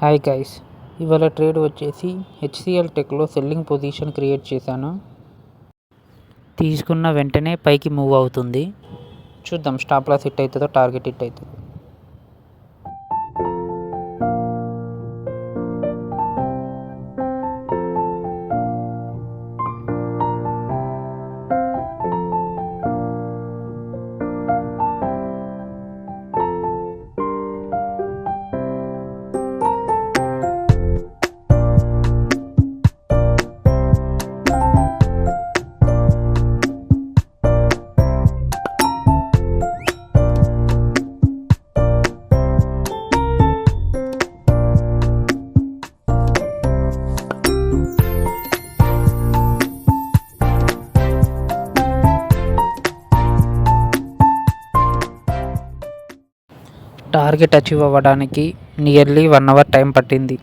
Hi guys, ఇవాళ trade వచ్చేసి HCl టెక్లో selling position create చేశాను. తీసుకున్న వెంటనే పైకి మూవ్ అవుతుంది. చూద్దాం స్టాప్ లాస్ హిట్ అవుతుందో టార్గెట్ హిట్ అవుతుందో. టార్గెట్ అచీవ్ అవ్వడానికి నియర్లీ 1 అవర్ టైం పట్టింది.